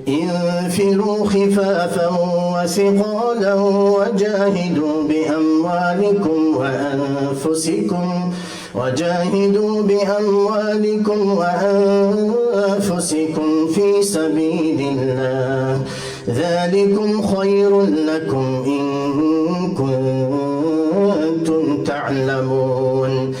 انفروا خفافا وثقالا وجاهدوا بأموالكم وأنفسكم في سبيل الله، ذلكم خير لكم إن كنتم تعلمون.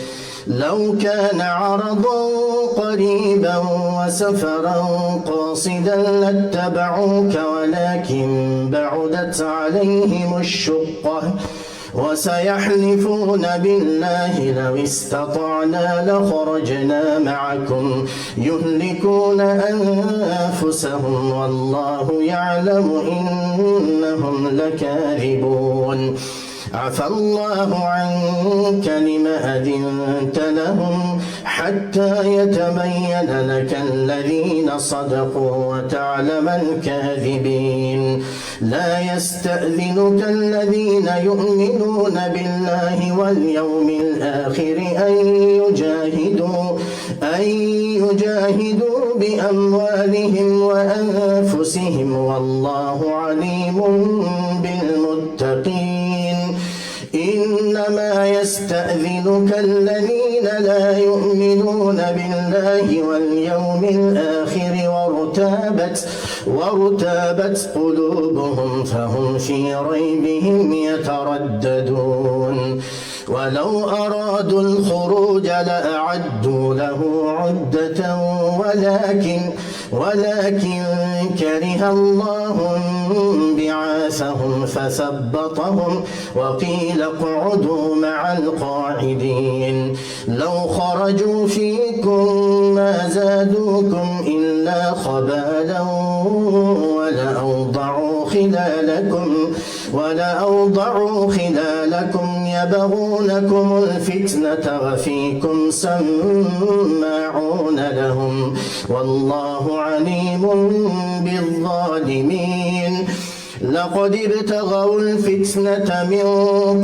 لو كان عرضا قريبا وسفرا قاصدا لاتبعوك ولكن بعدت عليهم الشقة وسيحلفون بالله لو استطعنا لخرجنا معكم يهلكون أنفسهم والله يعلم إنهم لكاذبون. عفى الله عنك لم أذنت لهم حتى يتبين لك الذين صدقوا وتعلم الكاذبين. لا يستأذنك الذين يؤمنون بالله واليوم الآخر أن يجاهدوا بأموالهم وأنفسهم والله عليم بالمتقين. إنما يستأذنك الذين لا يؤمنون بالله واليوم الآخر وارتابت قلوبهم فهم في ريبهم يترددون. ولو أرادوا الخروج لأعدوا له عدة ولكن كره الله بعاثهم فثبطهم وقيل اقعدوا مع القاعدين. لو خرجوا فيكم ما زادوكم إلا خبالا ولأوضعوا خلالكم يبغونكم الفتنة وفيكم سماعون لهم والله عليم بالظالمين. لقد ابتغوا الفتنة من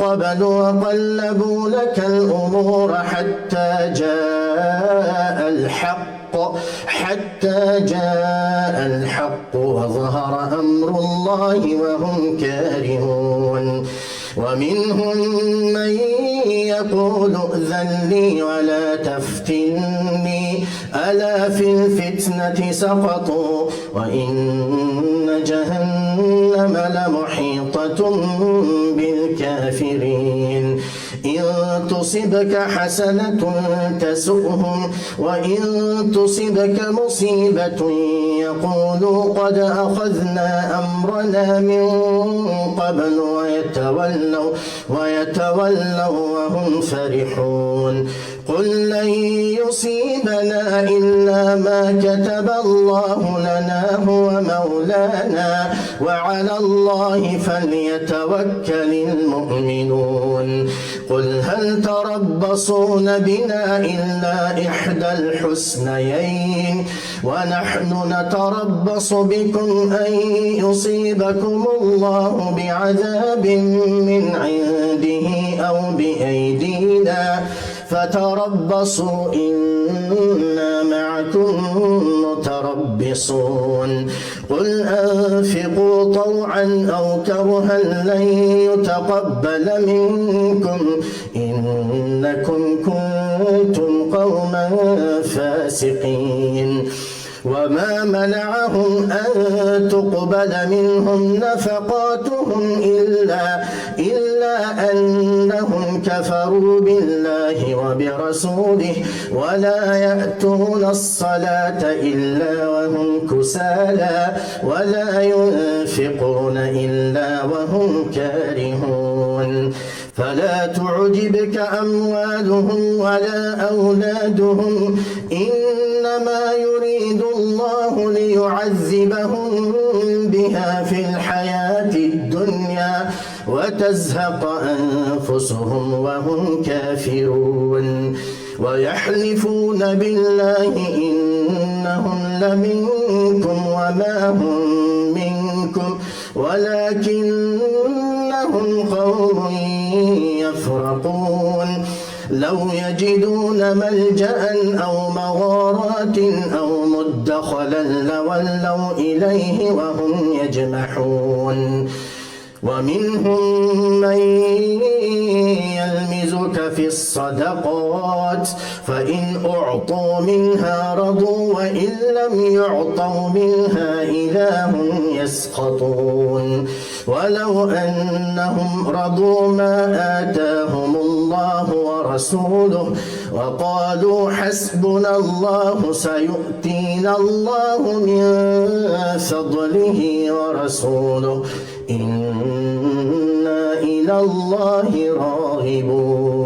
قبل وقلبوا لك الأمور حتى جاء الحق وظهر أمر الله وهم كارهون. ومنهم من يقول ائذن لي ولا تفتني ألا في الفتنة سقطوا وإن جهنم لمحيطة بالكافرين. إن تصبك حسنة تسؤهم وإن تصبك مصيبة يقولوا قد أخذنا أمرنا من قبل ويتولوا وهم فرحون. قل لن يصيبنا إلا ما كتب الله لنا هو مولانا وعلى الله فليتوكل المؤمنون. قل هل تربصون بنا إلا إحدى الحسنيين ونحن نتربص بكم أن يصيبكم الله بعذاب من عنده أو بأيدينا فتربصوا إنا معكم متربصون. قل أنفقوا طوعا أو كرها لن يتقبل منكم إنكم كنتم قوما فاسقين. وما منعهم أن تقبل منهم نفقاتهم إلا أنهم كفروا بالله وبرسوله ولا يأتون الصلاة إلا وهم كسالى ولا ينفقون إلا وهم كارهون. فلا تعجبك أموالهم ولا أولادهم إنما يريد الله ليعذبهم بها في الحياة الدنيا وتزهق أنفسهم وهم كافرون. ويحلفون بالله إنهم لمنكم وما هم منكم ولكنهم قوم يفرقون. لو يجدون ملجأ أو مغارات أو مدخلا لولوا إليه وهم يجمحون ومنهم من يلمزك في الصدقات فإن أعطوا منها رضوا وإن لم يعطوا منها إذا هم يسخطون ولو أنهم رضوا ما آتاهم الله ورسوله وقالوا حسبنا الله سيؤتينا الله من فضله ورسوله إنا إلى الله راغبون.